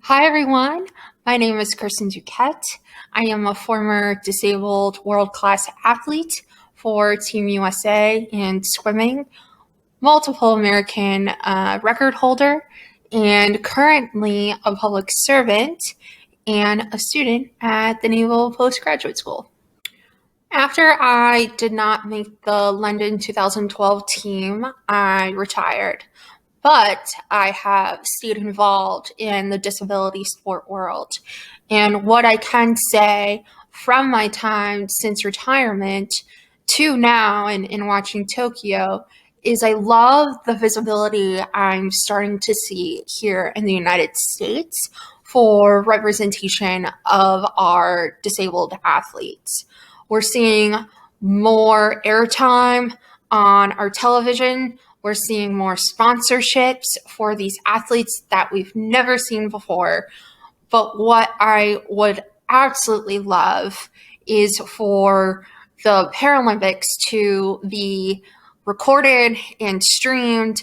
Hi, everyone. My name is Kristin Duquette. I am a former disabled world-class athlete for Team USA in swimming, multiple American record holder, and currently a public servant and a student at the Naval Postgraduate School. After I did not make the London 2012 team, I retired. But I have stayed involved in the disability sport world. And what I can say from my time since retirement to now and in watching Tokyo is I love the visibility I'm starting to see here in the United States for representation of our disabled athletes. We're seeing more airtime on our television. We're seeing more sponsorships for these athletes that we've never seen before. But what I would absolutely love is for the Paralympics to be recorded and streamed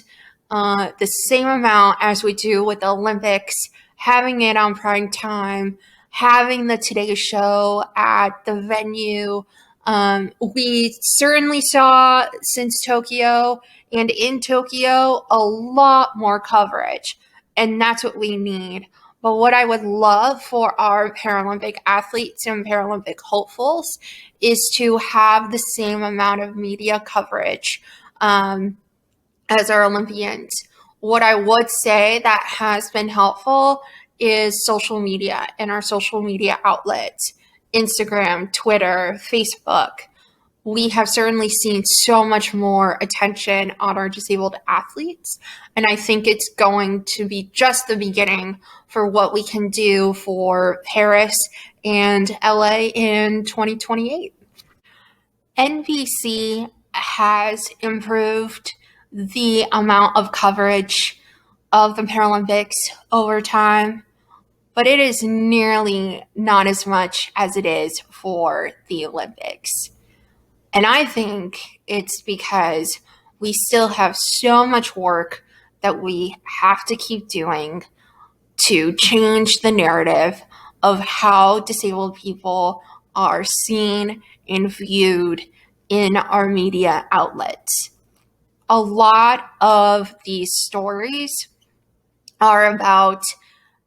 the same amount as we do with the Olympics, having it on prime time, having the Today Show at the venue. We certainly saw since Tokyo and in Tokyo a lot more coverage, and that's what we need. But what I would love for our Paralympic athletes and Paralympic hopefuls is to have the same amount of media coverage as our Olympians. What I would say that has been helpful is social media and our social media outlets, Instagram, Twitter, Facebook. We have certainly seen so much more attention on our disabled athletes, and I think it's going to be just the beginning for what we can do for Paris and LA in 2028. NBC has improved the amount of coverage of the Paralympics over time, but it is nearly not as much as it is for the Olympics. And I think it's because we still have so much work that we have to keep doing to change the narrative of how disabled people are seen and viewed in our media outlets. A lot of these stories are about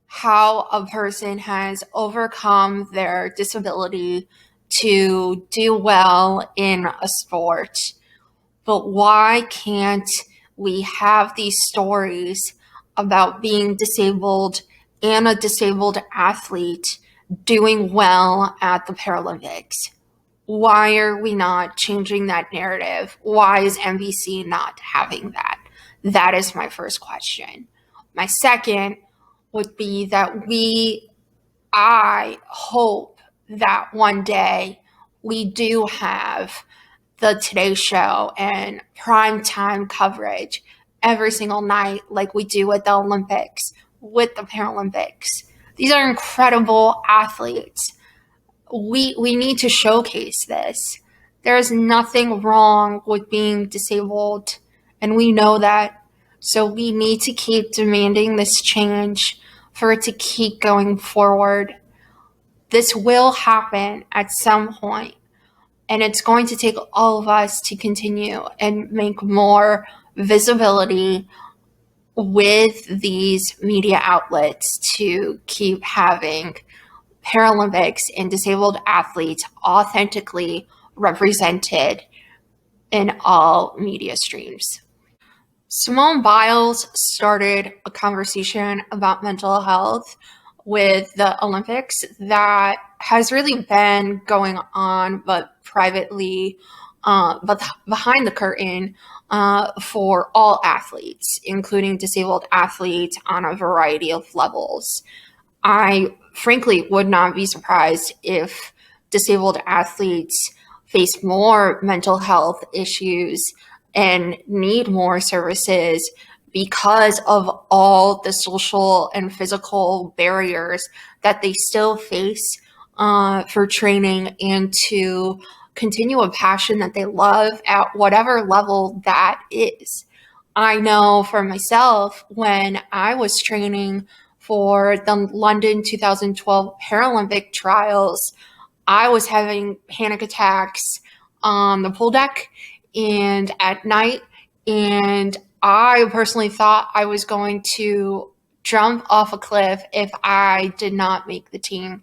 how a person has overcome their disability to do well in a sport. But why can't we have these stories about being disabled and a disabled athlete doing well at the Paralympics? Why are we not changing that narrative? Why is NBC not having that? That is my first question. My second would be that I hope that one day we do have the Today Show and primetime coverage every single night like we do with the Olympics, with the Paralympics. These are incredible athletes. We need to showcase this. There is nothing wrong with being disabled, and we know that. So we need to keep demanding this change for it to keep going forward. This will happen at some point, and it's going to take all of us to continue and make more visibility with these media outlets to keep having Paralympics and disabled athletes authentically represented in all media streams. Simone Biles started a conversation about mental health with the Olympics that has really been going on, but privately, but behind the curtain for all athletes, including disabled athletes on a variety of levels. I frankly would not be surprised if disabled athletes face more mental health issues and need more services because of all the social and physical barriers that they still face for training and to continue a passion that they love at whatever level that is. I know for myself, when I was training for the London 2012 Paralympic trials, I was having panic attacks on the pool deck and at night, and I personally thought I was going to jump off a cliff if I did not make the team.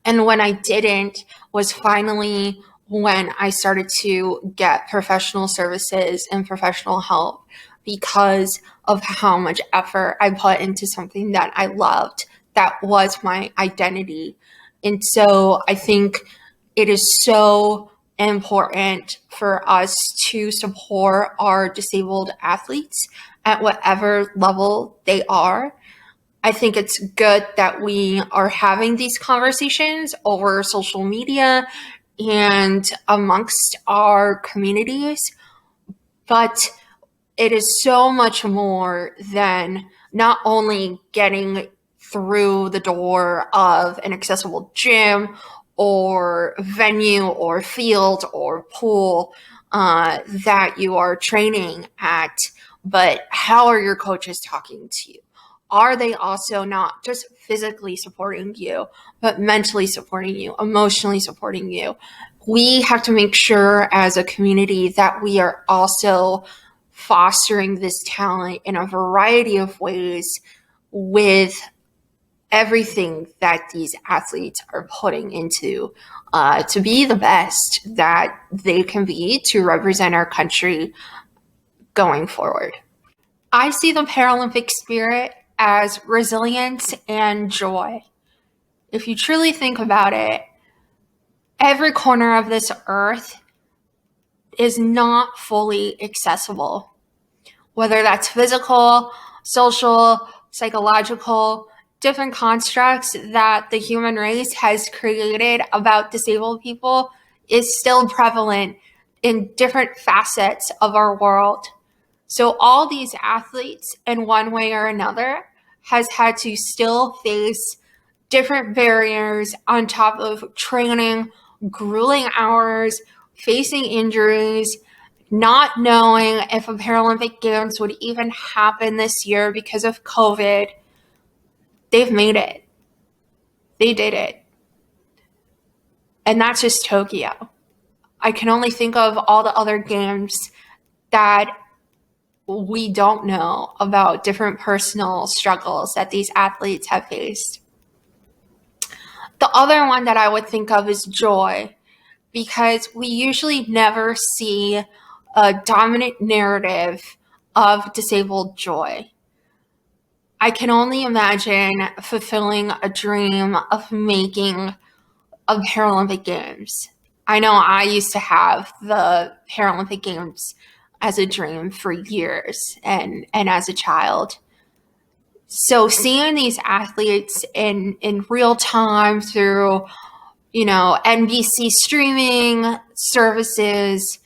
And when I didn't was finally when I started to get professional services and professional help because of how much effort I put into something that I loved, that was my identity. And so I think it is so important for us to support our disabled athletes at whatever level they are. I think it's good that we are having these conversations over social media and amongst our communities, but it is so much more than not only getting through the door of an accessible gym or venue or field or pool that you are training at, but how are your coaches talking to you? Are they also not just physically supporting you, but mentally supporting you, emotionally supporting you? We have to make sure as a community that we are also fostering this talent in a variety of ways with everything that these athletes are putting into to be the best that they can be to represent our country going forward. I see the Paralympic spirit as resilience and joy. If you truly think about it, every corner of this earth is not fully accessible, whether that's physical, social, psychological, different constructs that the human race has created about disabled people is still prevalent in different facets of our world. So all these athletes, in one way or another, has had to still face different barriers on top of training, grueling hours, facing injuries, not knowing if a Paralympic Games would even happen this year because of COVID. They've made it. They did it. And that's just Tokyo. I can only think of all the other games that we don't know about, different personal struggles that these athletes have faced. The other one that I would think of is joy, because we usually never see a dominant narrative of disabled joy. I can only imagine fulfilling a dream of making a Paralympic Games. I know I used to have the Paralympic Games as a dream for years and as a child. So seeing these athletes in real time through, NBC streaming services,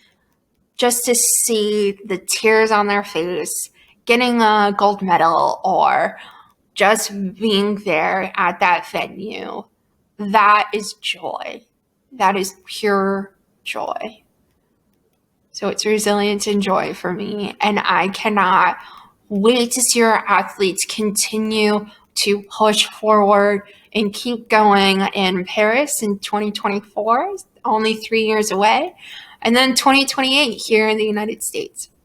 just to see the tears on their face, getting a gold medal, or just being there at that venue, that is joy. That is pure joy. So it's resilience and joy for me. And I cannot wait to see our athletes continue to push forward and keep going in Paris in 2024, only 3 years away, and then 2028 here in the United States.